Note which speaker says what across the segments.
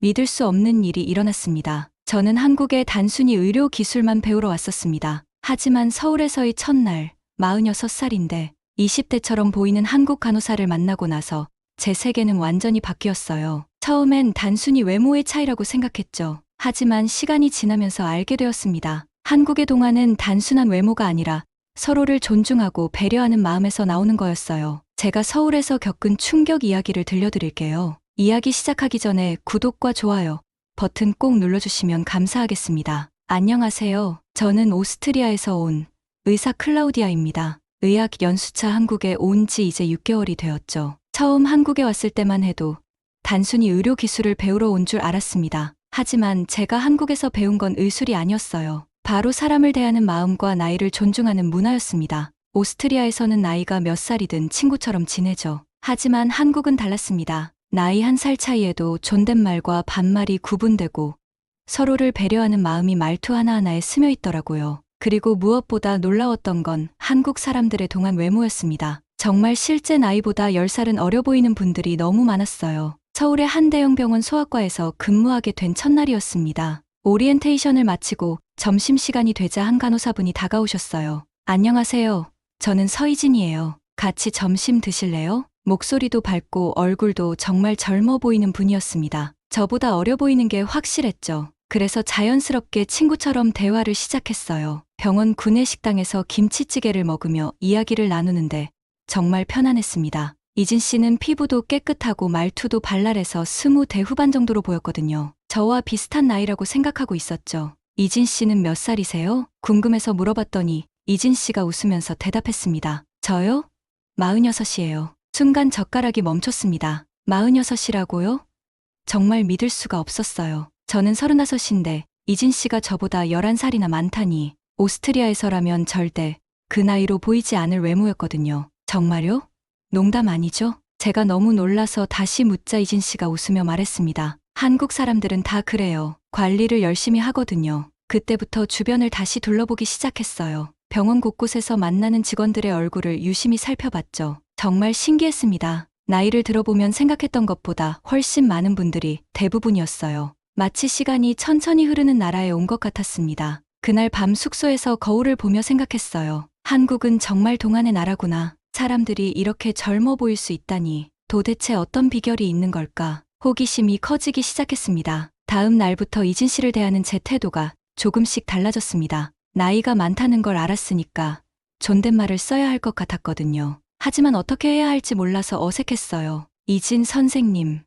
Speaker 1: 믿을 수 없는 일이 일어났습니다. 저는 한국에 단순히 의료 기술만 배우러 왔었습니다. 하지만 서울에서의 첫날, 46살인데 20대처럼 보이는 한국 간호사를 만나고 나서 제 세계는 완전히 바뀌었어요. 처음엔 단순히 외모의 차이라고 생각했죠. 하지만 시간이 지나면서 알게 되었습니다. 한국의 동화는 단순한 외모가 아니라 서로를 존중하고 배려하는 마음에서 나오는 거였어요. 제가 서울에서 겪은 충격 이야기를 들려드릴게요. 이야기 시작하기 전에 구독과 좋아요 버튼 꼭 눌러주시면 감사하겠습니다. 안녕하세요. 저는 오스트리아에서 온 의사 클라우디아입니다. 의학 연수차 한국에 온 지 이제 6개월이 되었죠. 처음 한국에 왔을 때만 해도 단순히 의료 기술을 배우러 온 줄 알았습니다. 하지만 제가 한국에서 배운 건 의술이 아니었어요. 바로 사람을 대하는 마음과 나이를 존중하는 문화였습니다. 오스트리아에서는 나이가 몇 살이든 친구처럼 지내죠. 하지만 한국은 달랐습니다. 나이 1살 차이에도 존댓말과 반말이 구분되고 서로를 배려하는 마음이 말투 하나하나에 스며 있더라고요. 그리고 무엇보다 놀라웠던 건 한국 사람들의 동안 외모였습니다. 정말 실제 나이보다 10살은 어려 보이는 분들이 너무 많았어요. 서울의 한 대형 병원 소아과에서 근무하게 된 첫날이었습니다. 오리엔테이션을 마치고 점심시간이 되자 한 간호사분이 다가오셨어요. 안녕하세요. 저는 서희진이에요. 같이 점심 드실래요? 목소리도 밝고 얼굴도 정말 젊어 보이는 분이었습니다. 저보다 어려 보이는 게 확실했죠. 그래서 자연스럽게 친구처럼 대화를 시작했어요. 병원 구내식당에서 김치찌개를 먹으며 이야기를 나누는데 정말 편안했습니다. 이진 씨는 피부도 깨끗하고 말투도 발랄해서 20대 후반 정도로 보였거든요. 저와 비슷한 나이라고 생각하고 있었죠. 이진 씨는 몇 살이세요? 궁금해서 물어봤더니 이진 씨가 웃으면서 대답했습니다. 저요? 46이에요. 순간 젓가락이 멈췄습니다. 46이라고요? 정말 믿을 수가 없었어요. 저는 35인데 이진 씨가 저보다 11살이나 많다니. 오스트리아에서라면 절대 그 나이로 보이지 않을 외모였거든요. 정말요? 농담 아니죠? 제가 너무 놀라서 다시 묻자 이진 씨가 웃으며 말했습니다. 한국 사람들은 다 그래요. 관리를 열심히 하거든요. 그때부터 주변을 다시 둘러보기 시작했어요. 병원 곳곳에서 만나는 직원들의 얼굴을 유심히 살펴봤죠. 정말 신기했습니다. 나이를 들어보면 생각했던 것보다 훨씬 많은 분들이 대부분이었어요. 마치 시간이 천천히 흐르는 나라에 온 것 같았습니다. 그날 밤 숙소에서 거울을 보며 생각했어요. 한국은 정말 동안의 나라구나. 사람들이 이렇게 젊어 보일 수 있다니. 도대체 어떤 비결이 있는 걸까? 호기심이 커지기 시작했습니다. 다음 날부터 이진 씨를 대하는 제 태도가 조금씩 달라졌습니다. 나이가 많다는 걸 알았으니까 존댓말을 써야 할 것 같았거든요. 하지만 어떻게 해야 할지 몰라서 어색했어요. 이진 선생님.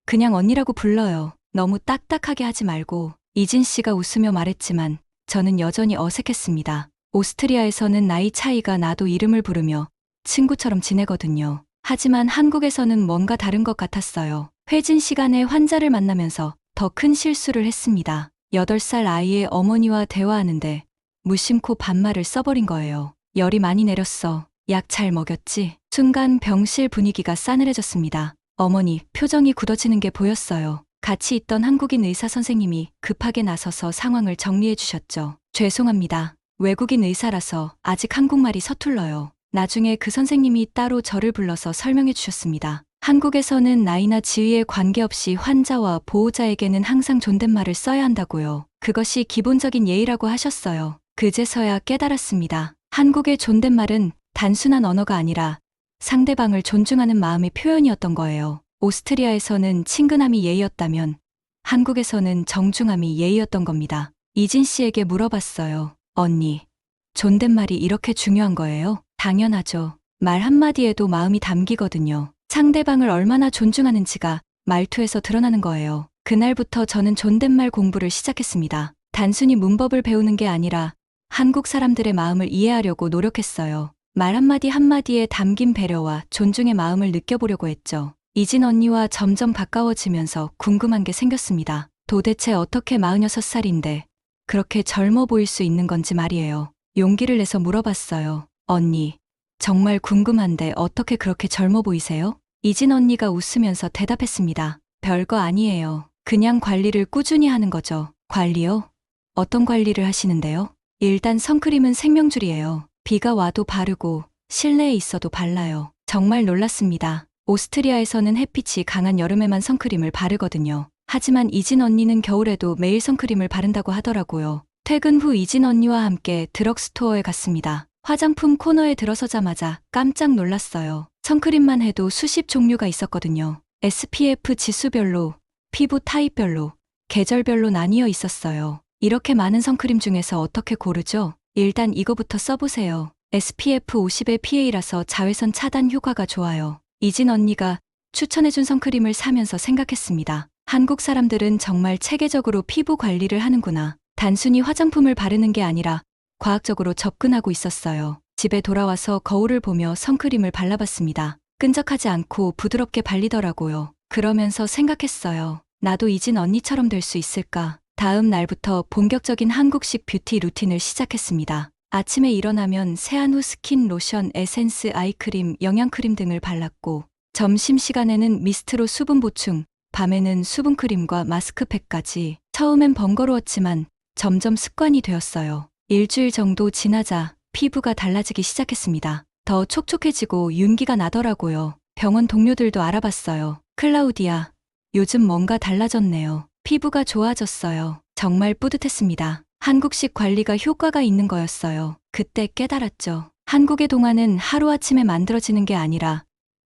Speaker 1: 그냥 언니라고 불러요. 너무 딱딱하게 하지 말고. 이진 씨가 웃으며 말했지만 저는 여전히 어색했습니다. 오스트리아에서는 나이 차이가 나도 이름을 부르며 친구처럼 지내거든요. 하지만 한국에서는 뭔가 다른 것 같았어요. 회진 시간에 환자를 만나면서 더 큰 실수를 했습니다. 8살 아이의 어머니와 대화하는데 무심코 반말을 써버린 거예요. 열이 많이 내렸어. 약 잘 먹였지? 순간 병실 분위기가 싸늘해졌습니다. 어머니 표정이 굳어지는 게 보였어요. 같이 있던 한국인 의사 선생님이 급하게 나서서 상황을 정리해 주셨죠. 죄송합니다. 외국인 의사라서 아직 한국말이 서툴러요. 나중에 그 선생님이 따로 저를 불러서 설명해 주셨습니다. 한국에서는 나이나 지위에 관계없이 환자와 보호자에게는 항상 존댓말을 써야 한다고요. 그것이 기본적인 예의라고 하셨어요. 그제서야 깨달았습니다. 한국의 존댓말은 단순한 언어가 아니라 상대방을 존중하는 마음의 표현이었던 거예요. 오스트리아에서는 친근함이 예의였다면 한국에서는 정중함이 예의였던 겁니다. 이진 씨에게 물어봤어요. 언니, 존댓말이 이렇게 중요한 거예요? 당연하죠. 말 한마디에도 마음이 담기거든요. 상대방을 얼마나 존중하는지가 말투에서 드러나는 거예요. 그날부터 저는 존댓말 공부를 시작했습니다. 단순히 문법을 배우는 게 아니라 한국 사람들의 마음을 이해하려고 노력했어요. 말 한마디 한마디에 담긴 배려와 존중의 마음을 느껴보려고 했죠. 이진 언니와 점점 가까워지면서 궁금한 게 생겼습니다. 도대체 어떻게 46살인데 그렇게 젊어 보일 수 있는 건지 말이에요. 용기를 내서 물어봤어요. 언니, 정말 궁금한데 어떻게 그렇게 젊어 보이세요? 이진 언니가 웃으면서 대답했습니다. 별거 아니에요. 그냥 관리를 꾸준히 하는 거죠. 관리요? 어떤 관리를 하시는데요? 일단 선크림은 생명줄이에요. 비가 와도 바르고 실내에 있어도 발라요. 정말 놀랐습니다. 오스트리아에서는 햇빛이 강한 여름에만 선크림을 바르거든요. 하지만 이진 언니는 겨울에도 매일 선크림을 바른다고 하더라고요. 퇴근 후 이진 언니와 함께 드럭스토어에 갔습니다. 화장품 코너에 들어서자마자 깜짝 놀랐어요. 선크림만 해도 수십 종류가 있었거든요. SPF 지수별로, 피부 타입별로, 계절별로 나뉘어 있었어요. 이렇게 많은 선크림 중에서 어떻게 고르죠? 일단 이거부터 써보세요. SPF 50의 PA라서 자외선 차단 효과가 좋아요. 이진 언니가 추천해준 선크림을 사면서 생각했습니다. 한국 사람들은 정말 체계적으로 피부 관리를 하는구나. 단순히 화장품을 바르는 게 아니라 과학적으로 접근하고 있었어요. 집에 돌아와서 거울을 보며 선크림을 발라봤습니다. 끈적하지 않고 부드럽게 발리더라고요. 그러면서 생각했어요. 나도 이진 언니처럼 될 수 있을까? 다음 날부터 본격적인 한국식 뷰티 루틴을 시작했습니다. 아침에 일어나면 세안 후 스킨 로션, 에센스, 아이크림, 영양크림 등을 발랐고 점심시간에는 미스트로 수분 보충, 밤에는 수분크림과 마스크팩까지. 처음엔 번거로웠지만 점점 습관이 되었어요. 일주일 정도 지나자 피부가 달라지기 시작했습니다. 더 촉촉해지고 윤기가 나더라고요. 병원 동료들도 알아봤어요. 클라우디아, 요즘 뭔가 달라졌네요. 피부가 좋아졌어요. 정말 뿌듯했습니다. 한국식 관리가 효과가 있는 거였어요. 그때 깨달았죠. 한국의 동안은 하루아침에 만들어지는 게 아니라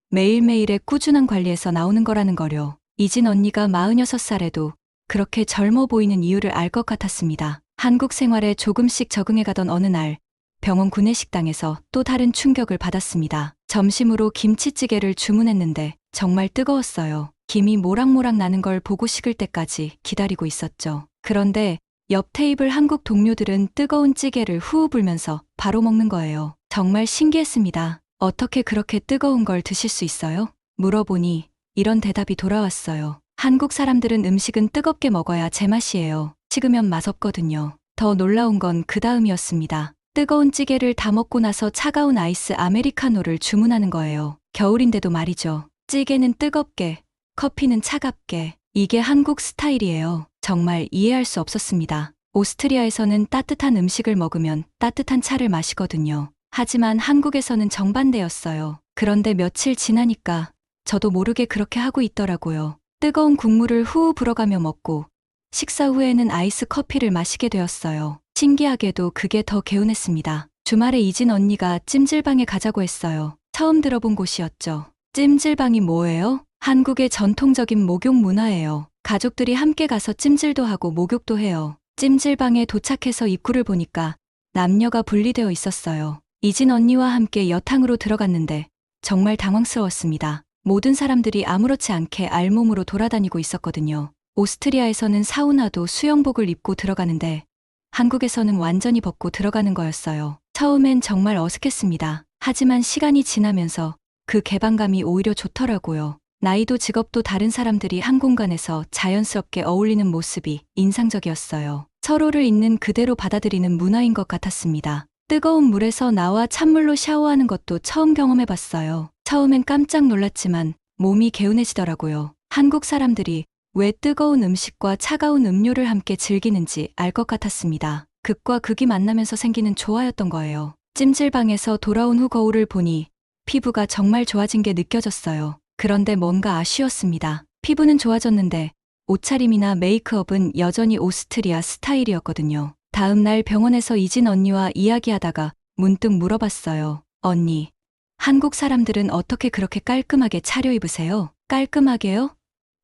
Speaker 1: 매일매일의 꾸준한 관리에서 나오는 거라는 거요. 이진 언니가 46살에도 그렇게 젊어 보이는 이유를 알 것 같았습니다. 한국 생활에 조금씩 적응해가던 어느 날 병원 구내식당에서 또 다른 충격을 받았습니다. 점심으로 김치찌개를 주문했는데 정말 뜨거웠어요. 김이 모락모락 나는 걸 보고 식을 때까지 기다리고 있었죠. 그런데 옆 테이블 한국 동료들은 뜨거운 찌개를 후후 불면서 바로 먹는 거예요. 정말 신기했습니다. 어떻게 그렇게 뜨거운 걸 드실 수 있어요? 물어보니 이런 대답이 돌아왔어요. 한국 사람들은 음식은 뜨겁게 먹어야 제맛이에요. 식으면 맛없거든요. 더 놀라운 건 그 다음이었습니다. 뜨거운 찌개를 다 먹고 나서 차가운 아이스 아메리카노를 주문하는 거예요. 겨울인데도 말이죠. 찌개는 뜨겁게, 커피는 차갑게. 이게 한국 스타일이에요. 정말 이해할 수 없었습니다. 오스트리아에서는 따뜻한 음식을 먹으면 따뜻한 차를 마시거든요. 하지만 한국에서는 정반대였어요. 그런데 며칠 지나니까 저도 모르게 그렇게 하고 있더라고요. 뜨거운 국물을 후후 불어가며 먹고 식사 후에는 아이스 커피를 마시게 되었어요. 신기하게도 그게 더 개운했습니다. 주말에 이진 언니가 찜질방에 가자고 했어요. 처음 들어본 곳이었죠. 찜질방이 뭐예요? 한국의 전통적인 목욕 문화예요. 가족들이 함께 가서 찜질도 하고 목욕도 해요. 찜질방에 도착해서 입구를 보니까 남녀가 분리되어 있었어요. 이진 언니와 함께 여탕으로 들어갔는데 정말 당황스러웠습니다. 모든 사람들이 아무렇지 않게 알몸으로 돌아다니고 있었거든요. 오스트리아에서는 사우나도 수영복을 입고 들어가는데 한국에서는 완전히 벗고 들어가는 거였어요. 처음엔 정말 어색했습니다. 하지만 시간이 지나면서 그 개방감이 오히려 좋더라고요. 나이도 직업도 다른 사람들이 한 공간에서 자연스럽게 어울리는 모습이 인상적이었어요. 서로를 있는 그대로 받아들이는 문화인 것 같았습니다. 뜨거운 물에서 나와 찬물로 샤워하는 것도 처음 경험해봤어요. 처음엔 깜짝 놀랐지만 몸이 개운해지더라고요. 한국 사람들이 왜 뜨거운 음식과 차가운 음료를 함께 즐기는지 알 것 같았습니다. 극과 극이 만나면서 생기는 조화였던 거예요. 찜질방에서 돌아온 후 거울을 보니 피부가 정말 좋아진 게 느껴졌어요. 그런데 뭔가 아쉬웠습니다. 피부는 좋아졌는데 옷차림이나 메이크업은 여전히 오스트리아 스타일이었거든요. 다음 날 병원에서 이진 언니와 이야기하다가 문득 물어봤어요. 언니, 한국 사람들은 어떻게 그렇게 깔끔하게 차려입으세요? 깔끔하게요?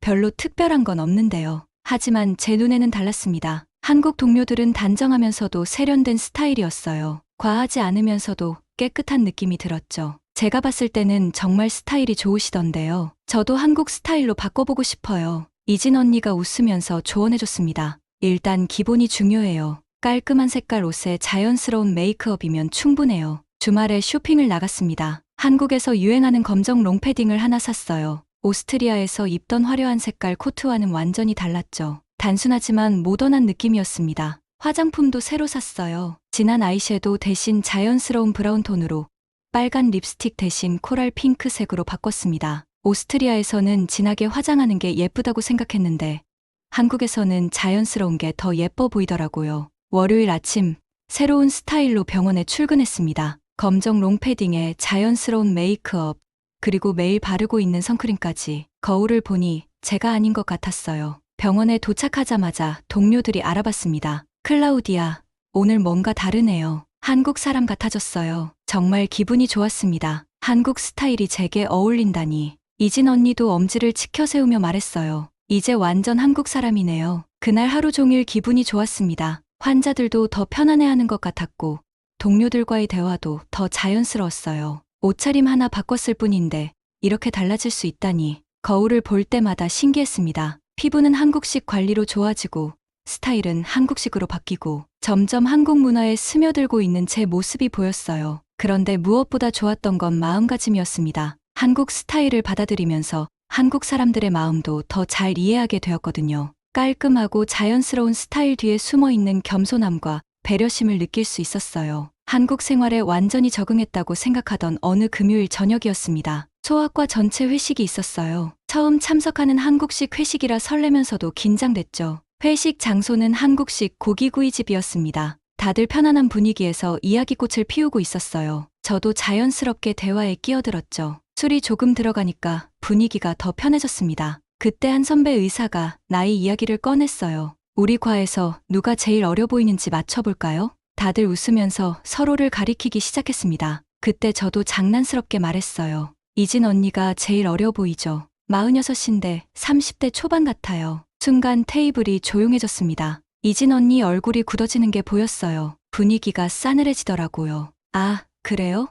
Speaker 1: 별로 특별한 건 없는데요. 하지만 제 눈에는 달랐습니다. 한국 동료들은 단정하면서도 세련된 스타일이었어요. 과하지 않으면서도 깨끗한 느낌이 들었죠. 제가 봤을 때는 정말 스타일이 좋으시던데요. 저도 한국 스타일로 바꿔보고 싶어요. 이진 언니가 웃으면서 조언해줬습니다. 일단 기본이 중요해요. 깔끔한 색깔 옷에 자연스러운 메이크업이면 충분해요. 주말에 쇼핑을 나갔습니다. 한국에서 유행하는 검정 롱패딩을 하나 샀어요. 오스트리아에서 입던 화려한 색깔 코트와는 완전히 달랐죠. 단순하지만 모던한 느낌이었습니다. 화장품도 새로 샀어요. 진한 아이섀도우 대신 자연스러운 브라운 톤으로, 빨간 립스틱 대신 코랄 핑크색으로 바꿨습니다. 오스트리아에서는 진하게 화장하는 게 예쁘다고 생각했는데 한국에서는 자연스러운 게 더 예뻐 보이더라고요. 월요일 아침 새로운 스타일로 병원에 출근했습니다. 검정 롱패딩에 자연스러운 메이크업, 그리고 매일 바르고 있는 선크림까지. 거울을 보니 제가 아닌 것 같았어요. 병원에 도착하자마자 동료들이 알아봤습니다. 클라우디아, 오늘 뭔가 다르네요. 한국 사람 같아졌어요. 정말 기분이 좋았습니다. 한국 스타일이 제게 어울린다니. 이진 언니도 엄지를 치켜 세우며 말했어요. 이제 완전 한국 사람이네요. 그날 하루 종일 기분이 좋았습니다. 환자들도 더 편안해하는 것 같았고 동료들과의 대화도 더 자연스러웠어요. 옷차림 하나 바꿨을 뿐인데 이렇게 달라질 수 있다니. 거울을 볼 때마다 신기했습니다. 피부는 한국식 관리로 좋아지고 스타일은 한국식으로 바뀌고 점점 한국 문화에 스며들고 있는 제 모습이 보였어요. 그런데 무엇보다 좋았던 건 마음가짐이었습니다. 한국 스타일을 받아들이면서 한국 사람들의 마음도 더 잘 이해하게 되었거든요. 깔끔하고 자연스러운 스타일 뒤에 숨어있는 겸손함과 배려심을 느낄 수 있었어요. 한국 생활에 완전히 적응했다고 생각하던 어느 금요일 저녁이었습니다. 소아과 전체 회식이 있었어요. 처음 참석하는 한국식 회식이라 설레면서도 긴장됐죠. 회식 장소는 한국식 고기구이집이었습니다. 다들 편안한 분위기에서 이야기꽃을 피우고 있었어요. 저도 자연스럽게 대화에 끼어들었죠. 술이 조금 들어가니까 분위기가 더 편해졌습니다. 그때 한 선배 의사가 나이 이야기를 꺼냈어요. 우리 과에서 누가 제일 어려 보이는지 맞춰볼까요? 다들 웃으면서 서로를 가리키기 시작했습니다. 그때 저도 장난스럽게 말했어요. 이진 언니가 제일 어려 보이죠. 46인데 30대 초반 같아요. 순간 테이블이 조용해졌습니다. 이진 언니 얼굴이 굳어지는 게 보였어요. 분위기가 싸늘해지더라고요. 아, 그래요?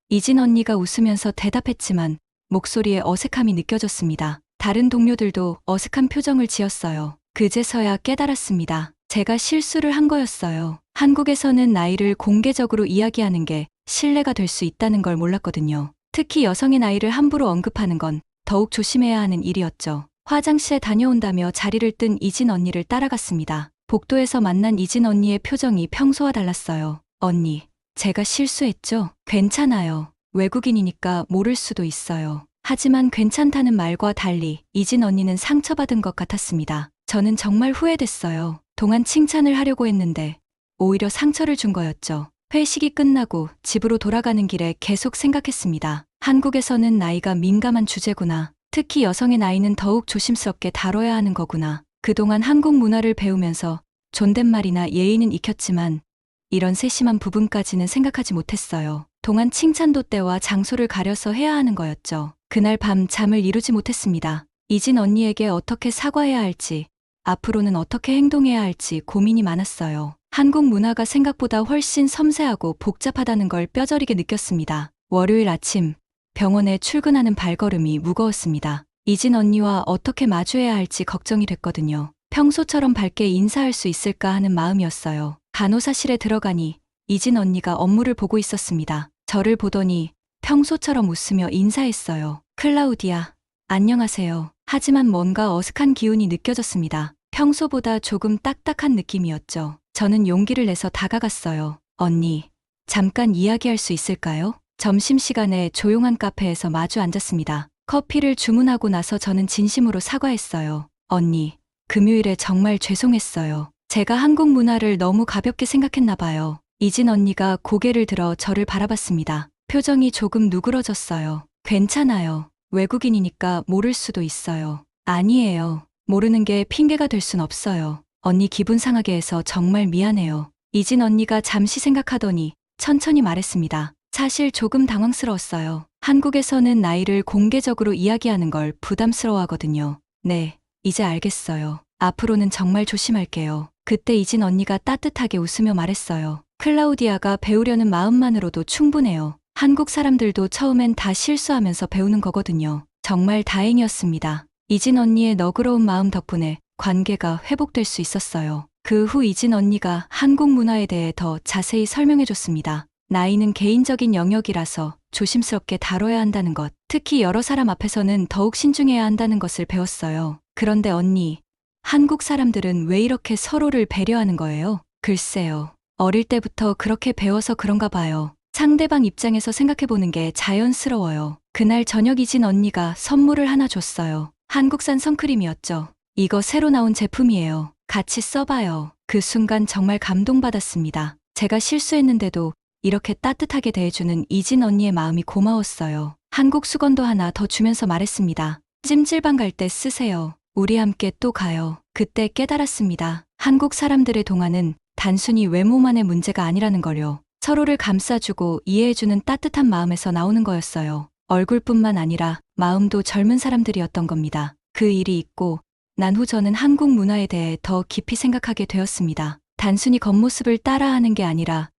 Speaker 1: 이진 언니가 웃으면서 대답했지만 목소리에 어색함이 느껴졌습니다. 다른 동료들도 어색한 표정을 지었어요. 그제서야 깨달았습니다. 제가 실수를 한 거였어요. 한국에서는 나이를 공개적으로 이야기하는 게 신뢰가 될 수 있다는 걸 몰랐거든요. 특히 여성의 나이를 함부로 언급하는 건 더욱 조심해야 하는 일이었죠. 화장실에 다녀온다며 자리를 뜬 이진 언니를 따라갔습니다. 복도에서 만난 이진 언니의 표정이 평소와 달랐어요. 언니, 제가 실수했죠? 괜찮아요. 외국인이니까 모를 수도 있어요. 하지만 괜찮다는 말과 달리 이진 언니는 상처받은 것 같았습니다. 저는 정말 후회됐어요. 동안 칭찬을 하려고 했는데 오히려 상처를 준 거였죠. 회식이 끝나고 집으로 돌아가는 길에 계속 생각했습니다. 한국에서는 나이가 민감한 주제구나. 특히 여성의 나이는 더욱 조심스럽게 다뤄야 하는 거구나. 그동안 한국 문화를 배우면서 존댓말이나 예의는 익혔지만 이런 세심한 부분까지는 생각하지 못했어요. 동안 칭찬도 때와 장소를 가려서 해야 하는 거였죠. 그날 밤 잠을 이루지 못했습니다. 이진 언니에게 어떻게 사과해야 할지, 앞으로는 어떻게 행동해야 할지 고민이 많았어요. 한국 문화가 생각보다 훨씬 섬세하고 복잡하다는 걸 뼈저리게 느꼈습니다. 월요일 아침, 병원에 출근하는 발걸음이 무거웠습니다. 이진 언니와 어떻게 마주해야 할지 걱정이 됐거든요. 평소처럼 밝게 인사할 수 있을까 하는 마음이었어요. 간호사실에 들어가니 이진 언니가 업무를 보고 있었습니다. 저를 보더니 평소처럼 웃으며 인사했어요. 클라우디아, 안녕하세요. 하지만 뭔가 어색한 기운이 느껴졌습니다. 평소보다 조금 딱딱한 느낌이었죠. 저는 용기를 내서 다가갔어요. 언니, 잠깐 이야기할 수 있을까요? 점심시간에 조용한 카페에서 마주 앉았습니다. 커피를 주문하고 나서 저는 진심으로 사과했어요. 언니, 금요일에 정말 죄송했어요. 제가 한국 문화를 너무 가볍게 생각했나 봐요. 이진 언니가 고개를 들어 저를 바라봤습니다. 표정이 조금 누그러졌어요. 괜찮아요. 외국인이니까 모를 수도 있어요. 아니에요. 모르는 게 핑계가 될 순 없어요. 언니 기분 상하게 해서 정말 미안해요. 이진 언니가 잠시 생각하더니 천천히 말했습니다. 사실 조금 당황스러웠어요. 한국에서는 나이를 공개적으로 이야기하는 걸 부담스러워하거든요. 네, 이제 알겠어요. 앞으로는 정말 조심할게요. 그때 이진 언니가 따뜻하게 웃으며 말했어요. 클라우디아가 배우려는 마음만으로도 충분해요. 한국 사람들도 처음엔 다 실수하면서 배우는 거거든요. 정말 다행이었습니다. 이진 언니의 너그러운 마음 덕분에 관계가 회복될 수 있었어요. 그 후 이진 언니가 한국 문화에 대해 더 자세히 설명해줬습니다. 나이는 개인적인 영역이라서 조심스럽게 다뤄야 한다는 것, 특히 여러 사람 앞에서는 더욱 신중해야 한다는 것을 배웠어요. 그런데 언니, 한국 사람들은 왜 이렇게 서로를 배려하는 거예요? 글쎄요. 어릴 때부터 그렇게 배워서 그런가 봐요. 상대방 입장에서 생각해보는 게 자연스러워요. 그날 저녁 이진 언니가 선물을 하나 줬어요. 한국산 선크림이었죠. 이거 새로 나온 제품이에요. 같이 써봐요. 그 순간 정말 감동받았습니다. 제가 실수했는데도 이렇게 따뜻하게 대해주는 이진 언니의 마음이 고마웠어요. 한국 수건도 하나 더 주면서 말했습니다. 찜질방 갈 때 쓰세요. 우리 함께 또 가요. 그때 깨달았습니다. 한국 사람들의 동안은 단순히 외모만의 문제가 아니라는 걸요. 서로를 감싸주고 이해해주는 따뜻한 마음에서 나오는 거였어요. 얼굴뿐만 아니라 마음도 젊은 사람들이었던 겁니다. 그 일이 있고 난 후 저는 한국 문화에 대해 더 깊이 생각하게 되었습니다. 단순히 겉모습을 따라하는 게 아니라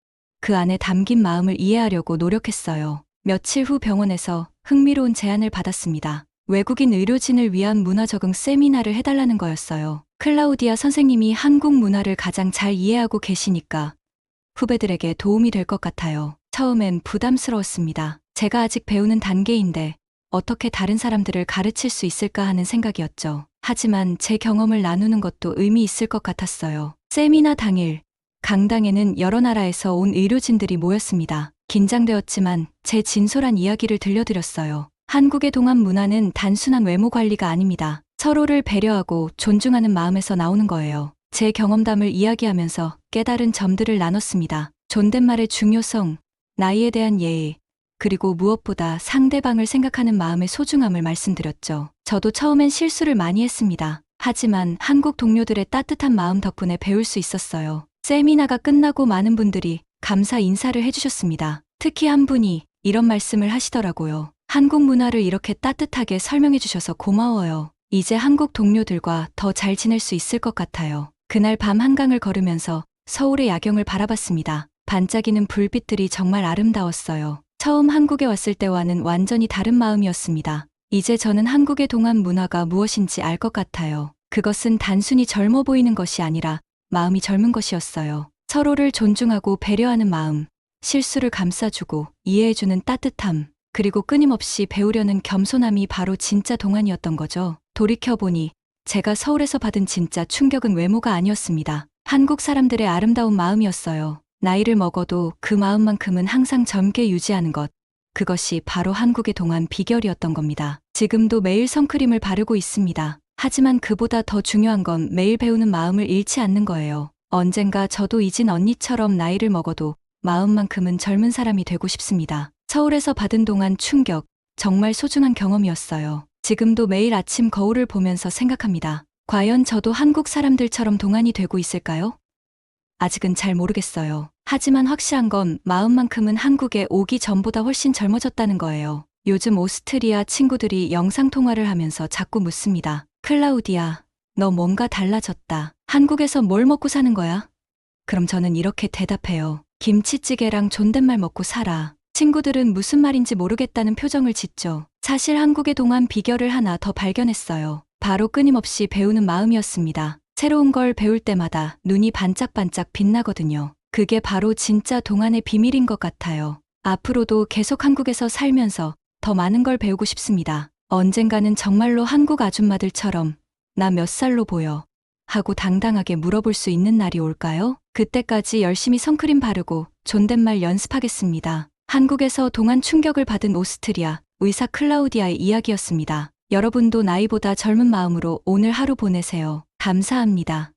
Speaker 1: 그 안에 담긴 마음을 이해하려고 노력했어요. 며칠 후 병원에서 흥미로운 제안을 받았습니다. 외국인 의료진을 위한 문화 적응 세미나를 해달라는 거였어요. 클라우디아 선생님이 한국 문화를 가장 잘 이해하고 계시니까 후배들에게 도움이 될 것 같아요. 처음엔 부담스러웠습니다. 제가 아직 배우는 단계인데 어떻게 다른 사람들을 가르칠 수 있을까 하는 생각이었죠. 하지만 제 경험을 나누는 것도 의미 있을 것 같았어요. 세미나 당일, 강당에는 여러 나라에서 온 의료진들이 모였습니다. 긴장되었지만 제 진솔한 이야기를 들려드렸어요. 한국의 동안 문화는 단순한 외모 관리가 아닙니다. 서로를 배려하고 존중하는 마음에서 나오는 거예요. 제 경험담을 이야기하면서 깨달은 점들을 나눴습니다. 존댓말의 중요성, 나이에 대한 예의, 그리고 무엇보다 상대방을 생각하는 마음의 소중함을 말씀드렸죠. 저도 처음엔 실수를 많이 했습니다. 하지만 한국 동료들의 따뜻한 마음 덕분에 배울 수 있었어요. 세미나가 끝나고 많은 분들이 감사 인사를 해주셨습니다. 특히 한 분이 이런 말씀을 하시더라고요. 한국 문화를 이렇게 따뜻하게 설명해 주셔서 고마워요. 이제 한국 동료들과 더 잘 지낼 수 있을 것 같아요. 그날 밤 한강을 걸으면서 서울의 야경을 바라봤습니다. 반짝이는 불빛들이 정말 아름다웠어요. 처음 한국에 왔을 때와는 완전히 다른 마음이었습니다. 이제 저는 한국의 동안 문화가 무엇인지 알 것 같아요. 그것은 단순히 젊어 보이는 것이 아니라 마음이 젊은 것이었어요. 서로를 존중하고 배려하는 마음, 실수를 감싸주고 이해해주는 따뜻함, 그리고 끊임없이 배우려는 겸손함이 바로 진짜 동안이었던 거죠. 돌이켜보니 제가 서울에서 받은 진짜 충격은 외모가 아니었습니다. 한국 사람들의 아름다운 마음이었어요. 나이를 먹어도 그 마음만큼은 항상 젊게 유지하는 것. 그것이 바로 한국의 동안 비결이었던 겁니다. 지금도 매일 선크림을 바르고 있습니다. 하지만 그보다 더 중요한 건 매일 배우는 마음을 잃지 않는 거예요. 언젠가 저도 이진 언니처럼 나이를 먹어도 마음만큼은 젊은 사람이 되고 싶습니다. 서울에서 받은 동안 충격, 정말 소중한 경험이었어요. 지금도 매일 아침 거울을 보면서 생각합니다. 과연 저도 한국 사람들처럼 동안이 되고 있을까요? 아직은 잘 모르겠어요. 하지만 확실한 건 마음만큼은 한국에 오기 전보다 훨씬 젊어졌다는 거예요. 요즘 오스트리아 친구들이 영상통화를 하면서 자꾸 묻습니다. 클라우디아, 너 뭔가 달라졌다. 한국에서 뭘 먹고 사는 거야? 그럼 저는 이렇게 대답해요. 김치찌개랑 존댓말 먹고 살아. 친구들은 무슨 말인지 모르겠다는 표정을 짓죠. 사실 한국의 동안 비결을 하나 더 발견했어요. 바로 끊임없이 배우는 마음이었습니다. 새로운 걸 배울 때마다 눈이 반짝반짝 빛나거든요. 그게 바로 진짜 동안의 비밀인 것 같아요. 앞으로도 계속 한국에서 살면서 더 많은 걸 배우고 싶습니다. 언젠가는 정말로 한국 아줌마들처럼 나 몇 살로 보여? 하고 당당하게 물어볼 수 있는 날이 올까요? 그때까지 열심히 선크림 바르고 존댓말 연습하겠습니다. 한국에서 동안 충격을 받은 오스트리아 의사 클라우디아의 이야기였습니다. 여러분도 나이보다 젊은 마음으로 오늘 하루 보내세요. 감사합니다.